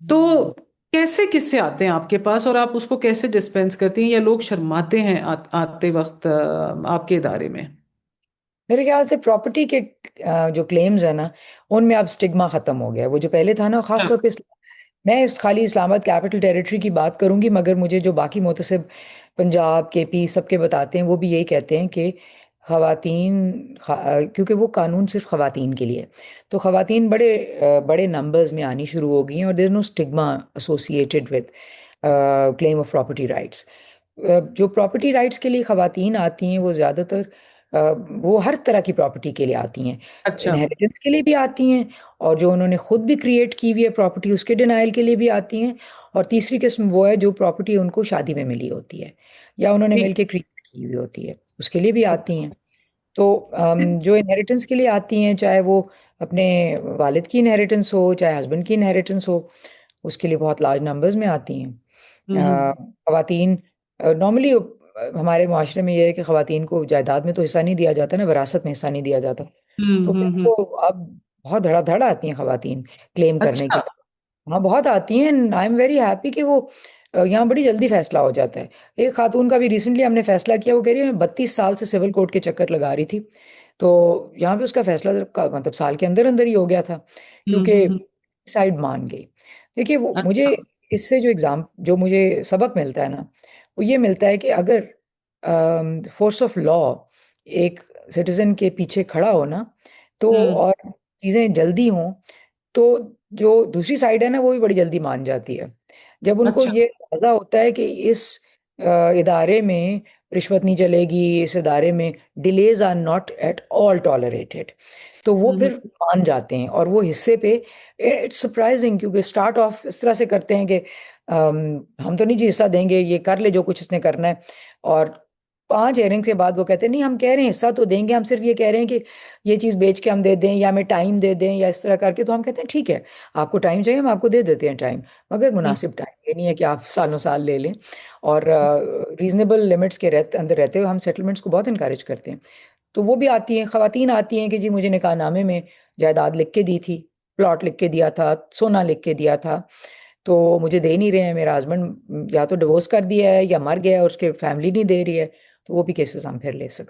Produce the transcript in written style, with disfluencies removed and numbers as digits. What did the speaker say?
तो कैसे किससे आते हैं आपके पास और आप उसको कैसे डिस्पेंस करती हैं, या लोग शर्माते हैं आते वक्त आपके इदारे में? मेरे ख्याल से प्रॉपर्टी के जो क्लेम्स है ना, उनमें अब स्टिग्मा खत्म हो गया है। वो जो पहले था ना, खास तौर पे मैं खाली इस्लामाबाद कैपिटल टेरिटरी की बात करूंगी, मगर मुझे जो बाकी मुतसिब पंजाब केपी सबके बताते हैं, वो भी यही कहते हैं कि क्योंकि वो कानून सिर्फ खवातीन के लिए है, तो खवातीन बड़े नंबर्स में आनी शुरू हो गई हैं, और there no stigma associated with claim of property rights. जो प्रॉपर्टी राइट्स के लिए खवातीन आती हैं, वो ज़्यादातर वो हर तरह की प्रॉपर्टी के लिए आती हैं। अच्छा। इनहेरिटेंस के लिए भी आती हैं, और जो उन्होंने खुद भी क्रिएट की हुई है प्रॉपर्टी, उसके डिनाइल के लिए भी आती हैं। और तीसरी किस्म वो है जो प्रॉपर्टी उनको शादी में मिली होती है, या उन्होंने ठीक। मिलके क्रिएट की हुई होती है, उसके लिए भी आती हैं। तो जो इनहेरिटेंस के लिए आती हैं, चाहे वो अपने वालिद की इनहेरिटेंस हो, चाहे हस्बैंड की इनहेरिटेंस हो, उसके लिए बहुत लार्ज नंबर्स में आती हैं। हम्म। खवातीन नॉर्मली हमारे मुआशरे में ये है कि खवातीन को जायदाद में तो हिस्सा नहीं दिया जाता ना, विरासत में हिस्सा नहीं दिया जाता। तो फिर वो हम्म। अब बहुत धड़ाधड़ आती हैं खवातीन क्लेम करने के अच्छा। लिए। हाँ, बहुत आती हैं। आई एम वेरी हैप्पी कि वो यहाँ बड़ी जल्दी फैसला हो जाता है। एक खातून का भी रिसेंटली हमने फैसला किया, वो कह रही है मैं 32 साल से सिविल कोर्ट के चक्कर लगा रही थी, तो यहाँ पे उसका फैसला मतलब साल के अंदर अंदर ही हो गया था, क्योंकि हम्म। साइड मान गई। देखिए, वो मुझे अच्छा। इससे जो मुझे सबक मिलता है ना, वो ये मिलता है कि अगर फोर्स ऑफ लॉ एक सिटीजन के पीछे खड़ा हो ना, तो हम्म। और चीज़ें जल्दी हों, तो जो दूसरी साइड है ना, वो भी बड़ी जल्दी मान जाती है। जब उनको अच्छा। ये अंदाजा होता है कि इस इदारे में रिश्वत नहीं चलेगी, इस इदारे में delays are not at all tolerated, तो वो हम्म। फिर मान जाते हैं, और वो हिस्से पे इट्स सरप्राइजिंग, क्योंकि स्टार्ट ऑफ इस तरह से करते हैं कि हम तो नहीं जी हिस्सा देंगे, ये कर ले जो कुछ इसने करना है। और 5 हियरिंग के बाद वो कहते हैं नहीं, हम कह रहे हैं हिस्सा तो देंगे, हम सिर्फ ये कह रहे हैं कि ये चीज़ बेच के हम दे दें, या हमें टाइम दे दें, या इस तरह करके। तो हम कहते हैं ठीक है, आपको टाइम चाहिए, हम आपको दे देते हैं टाइम, मगर हम्म। मुनासिब टाइम, ये नहीं है कि आप सालों साल ले लें। और रीजनेबल लिमिट्स के अंदर रहते हुए हम सेटलमेंट्स को बहुत इंकरेज करते हैं। तो वो भी आती हैं, खवातीन आती हैं कि जी मुझे निकाहनामे में जायदाद लिख के दी थी, प्लॉट लिख के दिया था, सोना लिख के दिया था, तो मुझे दे नहीं रहे हैं, मेरा हस्बैंड या तो डिवोर्स कर दिया है या मर गया है और उसके फैमिली नहीं दे रही है। तो वो भी केसेस हम फिर ले सकते हैं।